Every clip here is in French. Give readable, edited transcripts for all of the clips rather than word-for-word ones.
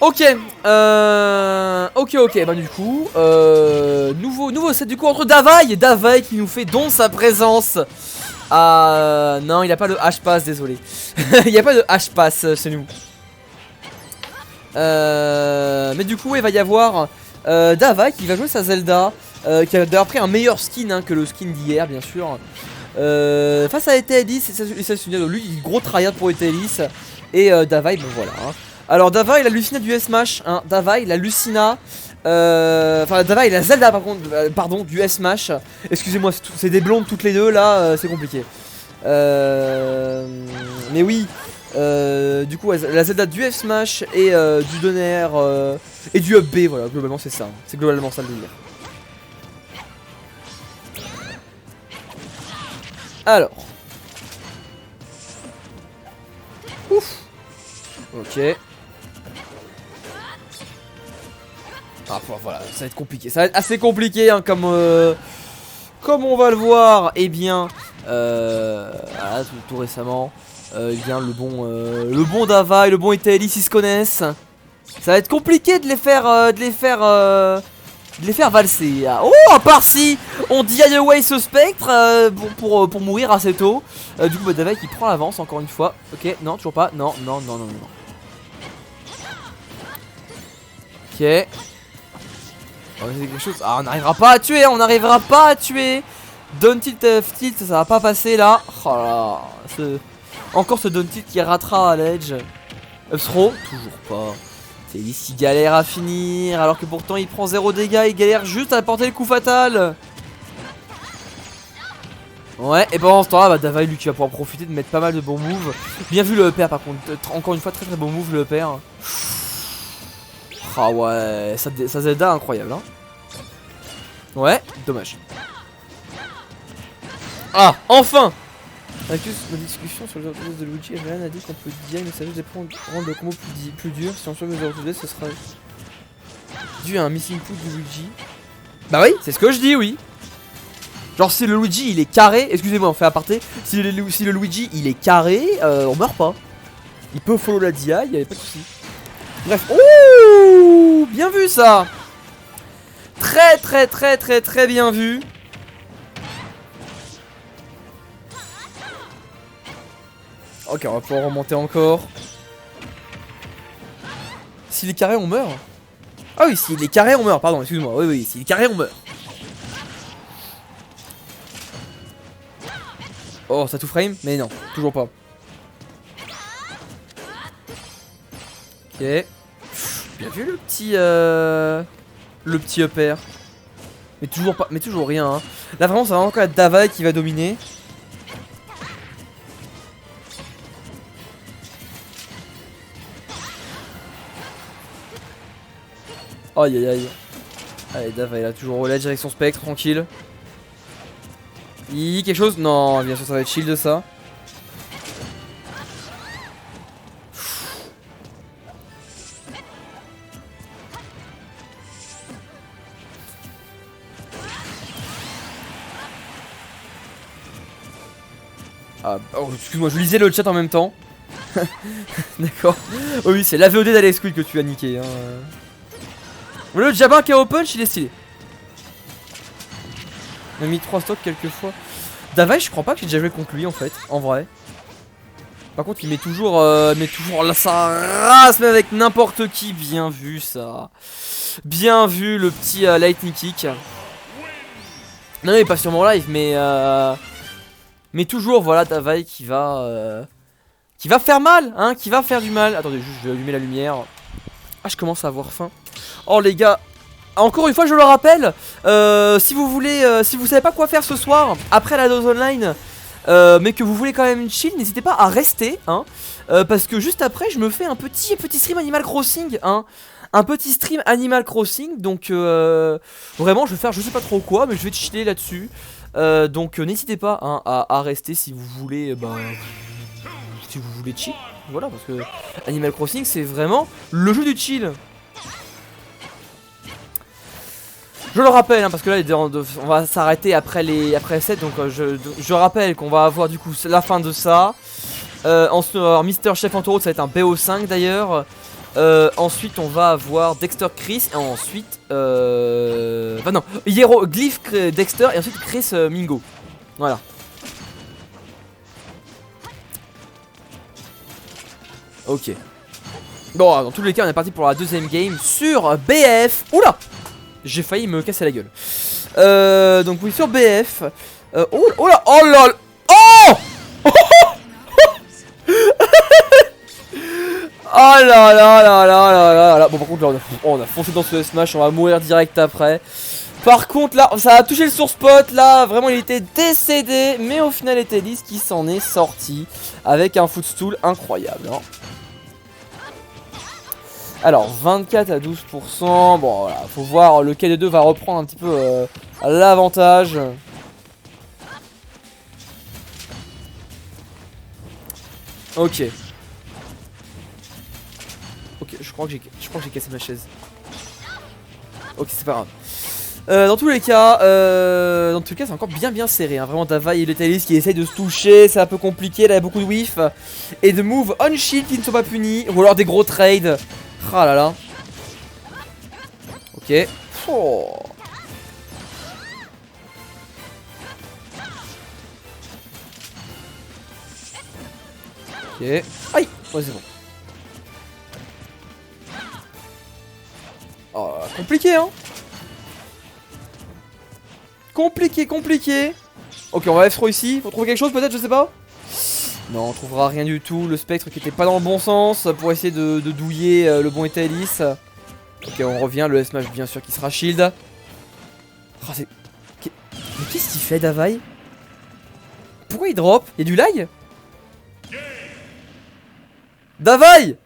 Ok, ok, bah du coup, nouveau set du coup entre Davai et Davai qui nous fait don sa présence. Ah non, il a pas de H-Pass, désolé. Il n'y a pas de H-Pass chez nous. Mais du coup, il va y avoir Davai qui va jouer sa Zelda, qui a d'ailleurs pris un meilleur skin hein, que le skin d'hier, bien sûr. Face à Etelis, et ça se souvient de lui, il est gros tryhard pour Etelis. Et Davai, bon voilà. Hein. Alors Davai, il a Lucina du S-Smash, hein. Davai, il a Lucina. Enfin, Davai, il a Zelda par contre, pardon, du S-Smash. Excusez-moi, c'est des blondes toutes les deux là, c'est compliqué. Mais oui, du coup, la Zelda du F-Smash et du Donner et du Up B, voilà, globalement c'est ça. C'est globalement ça le délire. Alors. Ouf. Ok. Ah voilà, ça va être compliqué. Ça va être assez compliqué hein, comme on va le voir. Eh bien, voilà, tout récemment, eh bien le bon Davai, le bon Etelis, ils se connaissent. Ça va être compliqué de les faire, valser. Oh, à part si on dit away ce spectre bon, pour mourir assez tôt. Du coup, bah, Davai qui prend l'avance encore une fois. Ok, non, toujours pas. Non. Ok. On va essayer quelque chose. Ah, on n'arrivera pas à tuer, on n'arrivera pas à tuer. Down tilt, tilt, ça va pas passer là. Oh là, encore ce down tilt qui ratera à l'edge. Up-throw, toujours pas. C'est Elise qui galère à finir, alors que pourtant il prend 0 dégâts, il galère juste à porter le coup fatal. Ouais, et pendant ce temps là, bah, Davai lui qui va pouvoir profiter de mettre pas mal de bons moves. Bien vu le EPR par contre, encore une fois très bon move le EPR. Ah ouais, ça Zelda incroyable hein. Ouais, dommage. Ah, enfin. Avec la discussion sur les orthographes de Luigi, Ryan a dit qu'on peut dire mais ça veut rendre le combo plus dur. Si on change les orthographes, ce sera dû à un missing put de Luigi. Bah oui, c'est ce que je dis, oui. Genre si le Luigi il est carré, excusez-moi on fait aparté, si le Luigi il est carré, on meurt pas. Il peut follow la DI, il y a pas de soucis. Bref, ouh, bien vu ça. Très bien vu. Ok, on va pouvoir remonter encore. S'il est carré, on meurt. Ah oui, s'il est carré, on meurt, pardon, excuse-moi. Oui, s'il est carré, on meurt. Oh, ça tout frame? Mais non, toujours pas. Ok. Bien vu le petit up air. Mais toujours pas, mais toujours rien. Hein. Là vraiment, ça va encore être Davai qui va dominer. Aïe. Allez, Davai là, toujours au ledge avec son spectre, tranquille. Quelque chose? Non, bien sûr, ça va être shield ça. Ah, oh, excuse-moi, je lisais le chat en même temps. D'accord. Oh oui, c'est la VOD d'Alex Quill que tu as niqué. Hein. Le Jabin KO Punch, il est stylé. On a mis 3 stocks quelques fois. Davai, je crois pas que j'ai déjà joué contre lui en fait, en vrai. Par contre, il met toujours là, sa race, mais avec n'importe qui. Bien vu ça. Bien vu le petit lightning kick. Non, mais pas sur mon live, mais toujours, voilà, Davai qui va faire mal, hein, qui va faire du mal. Attendez, juste, je vais allumer la lumière. Ah, je commence à avoir faim. Oh, les gars. Encore une fois, je le rappelle, si vous savez pas quoi faire ce soir, après la dose online, mais que vous voulez quand même une chill, n'hésitez pas à rester, hein, parce que juste après, je me fais un petit stream Animal Crossing, hein. Un petit stream Animal Crossing, donc vraiment je vais faire je sais pas trop quoi, mais je vais chiller là-dessus. Donc n'hésitez pas hein, à rester si vous voulez chill. Voilà, parce que Animal Crossing c'est vraiment le jeu du chill. Je le rappelle, hein, parce que là on va s'arrêter après les 7, donc je rappelle qu'on va avoir du coup la fin de ça. En Mister Chef en taureau, ça va être un BO5 d'ailleurs. Ensuite on va avoir Dexter Chris et ensuite enfin non, Hiéroglyph Dexter et ensuite Chris Mingo. Voilà. Ok. Bon, dans tous les cas on est parti pour la deuxième game sur BF. Oula, j'ai failli me casser la gueule. Donc oui, sur BF. Oh là, oh là, oh oh là là là là là là. Bon, par contre là on a foncé dans ce smash, on va mourir direct après. Par contre là, ça a touché le source spot là, vraiment il était décédé. Mais au final Etelis qui s'en est sorti avec un footstool incroyable hein. Alors 24 à 12%, bon voilà, faut voir lequel des deux va reprendre un petit peu l'avantage. Ok. Ok, je crois que j'ai cassé ma chaise. Ok, c'est pas grave. Dans tous les cas, c'est encore bien serré. Hein. Vraiment, Davai et Letalis qui essayent de se toucher, c'est un peu compliqué. Là, il y a beaucoup de whiff et de moves on shield qui ne sont pas punis, ou alors des gros trades. Ah là là. Ok. Oh. Ok. Aïe. Ouais, c'est bon. Oh, compliqué, hein. Compliqué. Ok, on va F-throw ici. Faut trouver quelque chose peut-être, je sais pas. Non, on trouvera rien du tout. Le spectre qui était pas dans le bon sens pour essayer de douiller le bon Etalis. Ok, on revient. Le S-Smash, bien sûr, qui sera shield. Oh, mais qu'est-ce qu'il fait, Davai? Pourquoi il drop? Y'a du lag? Davai!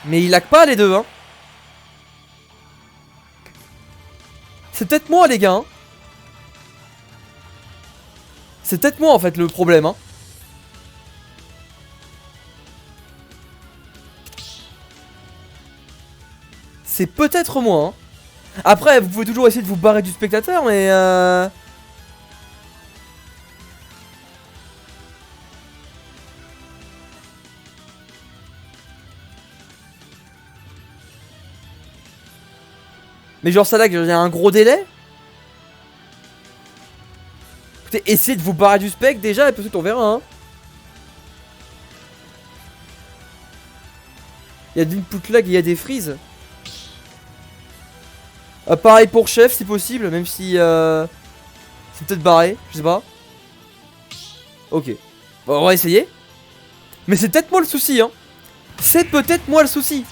Mais il lag pas les deux hein. C'est peut-être moi les gars hein. C'est peut-être moi en fait le problème hein. C'est peut-être moi hein. Après vous pouvez toujours essayer de vous barrer du spectateur mais mais genre ça lag, il y a un gros délai. Écoutez, essayez de vous barrer du spec déjà et peut-être on verra hein. Il y a de l'input lag et il y a des freezes. Pareil pour chef si possible, même si c'est peut-être barré, je sais pas. Ok. Bon, on va essayer. Mais c'est peut-être moi le souci hein. C'est peut-être moi le souci.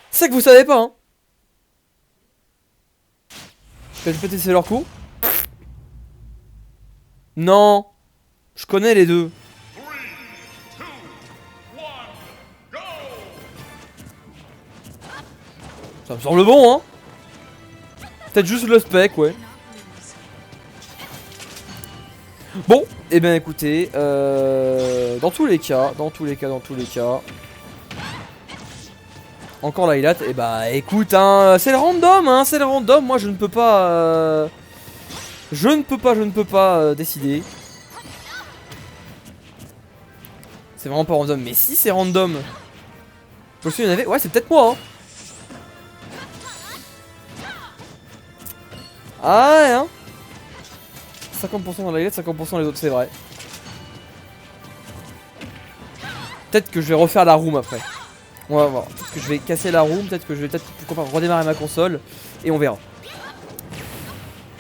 C'est que vous savez pas hein. Je vais peut-être essayer leur coup. Non. Je connais les deux. Ça me semble bon hein. Peut-être juste le spec ouais. Bon, et eh bien écoutez, dans tous les cas, encore la hilat, et bah écoute, hein, c'est le random, moi je ne peux pas, décider. C'est vraiment pas random, mais si c'est random. Je me souviens, il y en avait, ouais c'est peut-être moi, hein. Ah ouais, hein. 50% dans la hilat, 50% dans les autres, c'est vrai. Peut-être que je vais refaire la room après. On va voir. Peut-être que je vais casser la room. Peut-être que je vais pourquoi pas redémarrer ma console. Et on verra.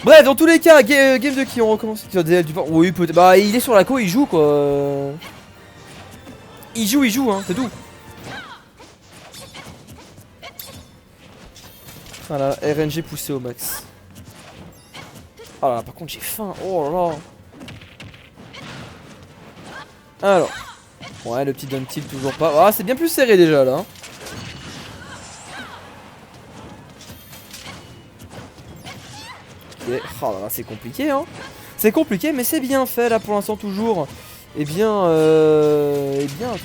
Bref, dans tous les cas, game de qui on recommence. Oui, peut-être. Bah, il est sur la co, il joue quoi. Il joue, hein, c'est tout. Voilà, RNG poussé au max. Ah là, par contre, j'ai faim. Oh là là. Alors. Ouais, le petit down tilt toujours pas. Ah, c'est bien plus serré déjà là. Ok. Oh là là, c'est compliqué hein. C'est compliqué, mais c'est bien fait là pour l'instant toujours. Eh bien,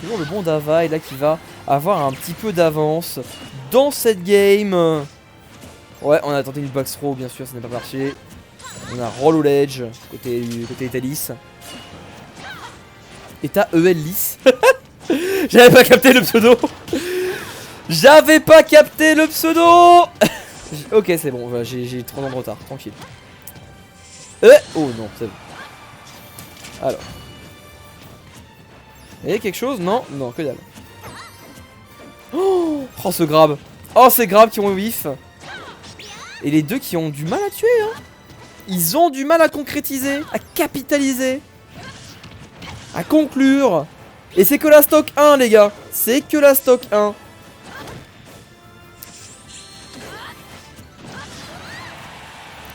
toujours le bon Davai là qui va avoir un petit peu d'avance dans cette game. Ouais, on a tenté une box throw, bien sûr, ça n'est pas marché. On a roll au ledge, côté Italis. Et t'as EL lisse. J'avais pas capté le pseudo. J'avais pas capté le pseudo. Ok, c'est bon, j'ai 30 ans de retard, tranquille. Oh non, c'est bon. Alors. Et quelque chose? Non, non, que dalle. Oh, ce grab. Oh, ces grabs qui ont whiff. Et les deux qui ont du mal à tuer, hein. Ils ont du mal à concrétiser, à capitaliser, à conclure. Et c'est que la stock 1, les gars. C'est que la stock 1.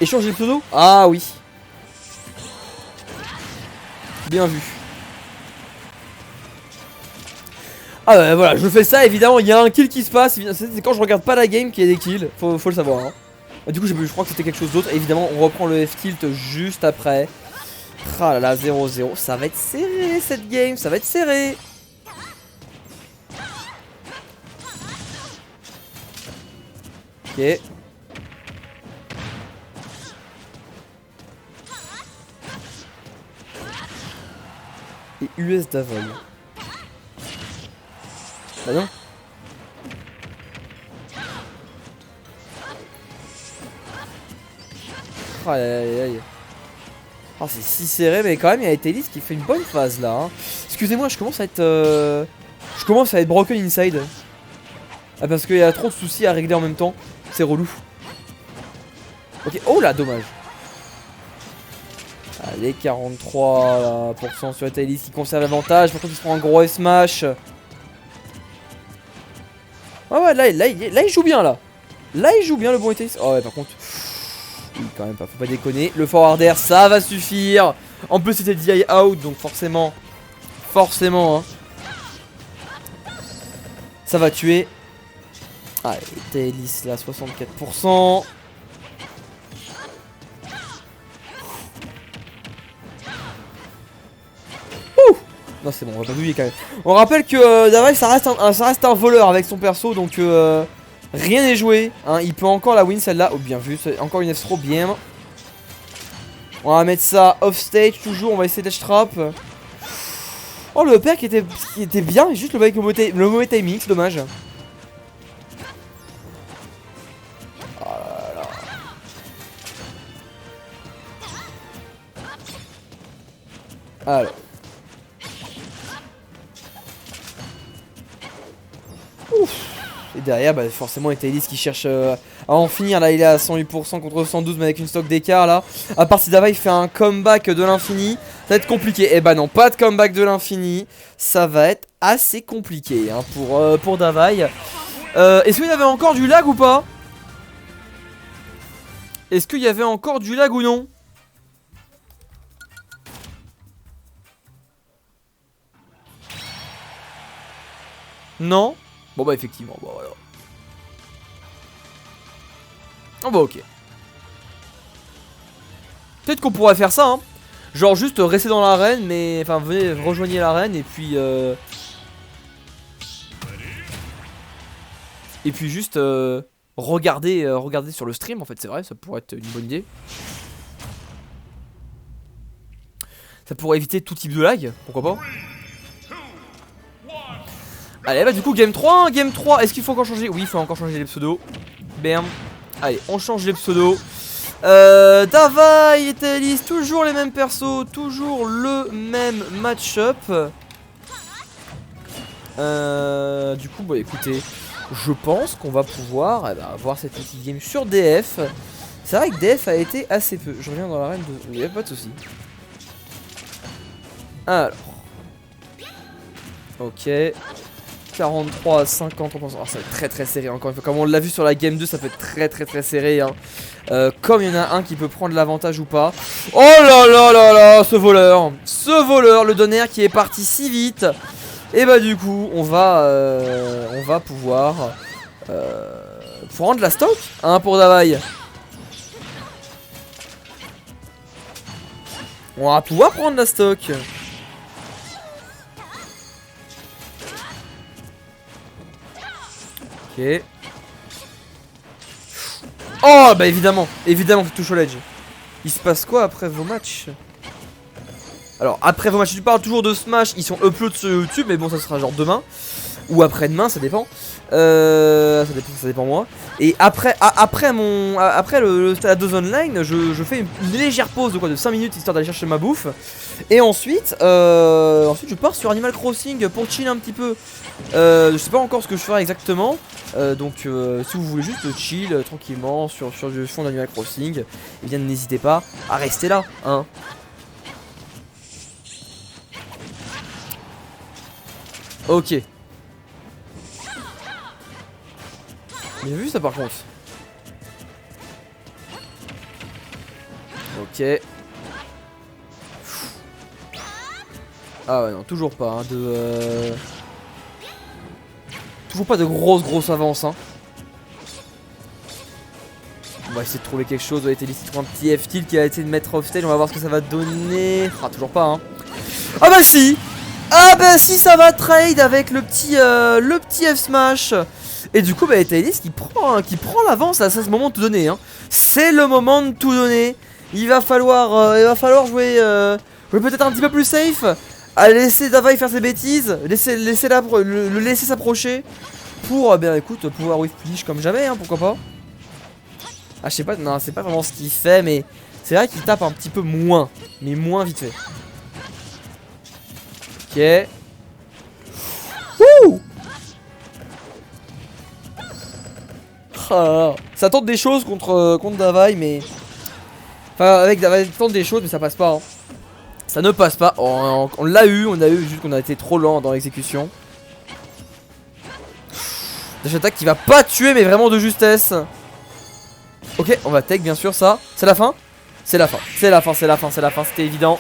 Échanger le pseudo? Ah oui. Bien vu. Ah bah voilà, je fais ça, évidemment, il y a un kill qui se passe. C'est quand je regarde pas la game qu'il y a des kills. Faut le savoir, hein. Du coup, je crois que c'était quelque chose d'autre. Évidemment, on reprend le F-tilt juste après. Ah là là, 0-0. Ça va être serré cette game, ça va être serré. Ok. Et US d'Avoy. Ah non. Aïe aïe aïe. Oh, c'est si serré, mais quand même, il y a Italis qui fait une bonne phase là. Hein. Excusez-moi, je commence à être. Je commence à être broken inside. Ah, parce qu'il y a trop de soucis à régler en même temps. C'est relou. Ok, oh là, dommage. Allez, 43% sur Italis qui conserve l'avantage. Par contre, il se prend un gros smash. Ouais, là, il joue bien là. Là, il joue bien le bon Italis. Oh, ouais, par contre. Oui, quand même pas, faut pas déconner. Le forward air, ça va suffire. En plus, c'était DI out, donc forcément. Forcément, hein. Ça va tuer. Allez, Italis là, 64%. Non, c'est bon, on va pas oublier quand même. On rappelle que Davai, ça reste un voleur avec son perso, donc rien n'est joué. Hein, il peut encore la win celle-là. Oh, bien vu, c'est encore une F-throw, bien. On va mettre ça off stage toujours, on va essayer d'être trap. Oh, le EPR qui était bien, juste le mauvais timing, c'est dommage. Oh là là. Alors. Ouf. Et derrière, bah, forcément, Italis qui cherche à en finir. Là, il est à 108% contre 112, mais avec une stock d'écart là. À part si Davai fait un comeback de l'infini, ça va être compliqué. Eh bah non, pas de comeback de l'infini. Ça va être assez compliqué hein, pour Davai. Est-ce qu'il y avait encore du lag ou pas? Est-ce qu'il y avait encore du lag ou non? Non? Bon bah effectivement, bon voilà. Oh bah ok. Peut-être qu'on pourrait faire ça hein. Genre juste rester dans l'arène, mais enfin venez rejoignez l'arène et puis juste regardez sur le stream en fait, c'est vrai, ça pourrait être une bonne idée. Ça pourrait éviter tout type de lag, pourquoi pas. Allez bah du coup game 3 hein, game 3, est-ce qu'il faut encore changer? Oui il faut encore changer les pseudos. Bam. Allez on change les pseudos. Davai et Italis, toujours les mêmes persos, toujours le même match-up. Du coup bah écoutez, je pense qu'on va pouvoir avoir cette petite game sur DF. C'est vrai que DF a été assez peu. Je reviens dans l'arène de... Il n'y a pas de soucis. Alors. Ok. 43 à 50, oh, ça va être très très serré encore une fois. Comme on l'a vu sur la game 2, ça peut être très très très serré hein. Comme il y en a un qui peut prendre l'avantage ou pas. Oh là là là là, ce voleur, le donner qui est parti si vite. Et bah du coup on va pouvoir prendre la stock hein, pour Davai. On va pouvoir prendre la stock. Ok. Oh bah évidemment, évidemment que tu touches au ledge. Il se passe quoi après vos matchs? Alors après vos matchs, tu parles toujours de Smash, ils sont upload sur YouTube, mais bon ça sera genre demain. Ou après-demain, ça dépend. Ça dépend moi. Et après le stade 2 online, je fais une légère pause de 5 minutes histoire d'aller chercher ma bouffe. Et ensuite je pars sur Animal Crossing pour chill un petit peu. Je sais pas encore ce que je ferai exactement. Donc si vous voulez juste chill tranquillement sur le fond d'Animal Crossing, eh bien n'hésitez pas à rester là, hein. Ok. Bien vu ça par contre. Ok. Ah ouais non, toujours pas hein, toujours pas de grosse avance hein. On va essayer de trouver quelque chose. On va essayer de trouver un petit F-tilt qui a essayé de mettre off stage. On va voir ce que ça va donner. Ah toujours pas hein. Ah bah si. Ah bah si, ça va trade avec le petit F-smash. Et du coup bah Thaïlis qui prend l'avance à ce moment de tout donner hein. C'est le moment de tout donner. Il va falloir jouer peut-être un petit peu plus safe. À laisser Davai faire ses bêtises. Le laisser s'approcher. Pour bien écoute pouvoir whiff punish comme jamais hein, pourquoi pas. Ah je sais pas, non c'est pas vraiment ce qu'il fait. Mais c'est vrai qu'il tape un petit peu moins. Mais moins vite fait. Ok. Wouh. Ça tente des choses contre Davai mais... Enfin avec Davai ça tente des choses mais ça passe pas hein. Ça ne passe pas, on l'a eu, juste qu'on a été trop lent dans l'exécution. Dash attaque qui va pas tuer mais vraiment de justesse. Ok on va take bien sûr ça. C'est la fin. C'est la fin, c'était évident.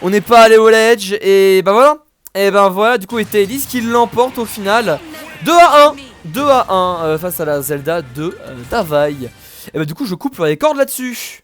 On n'est pas allé au ledge et bah voilà. Et ben voilà du coup et Elise qui l'emporte au final 2 à 1 face à la Zelda de Davai. Et bah du coup je coupe les cordes là-dessus.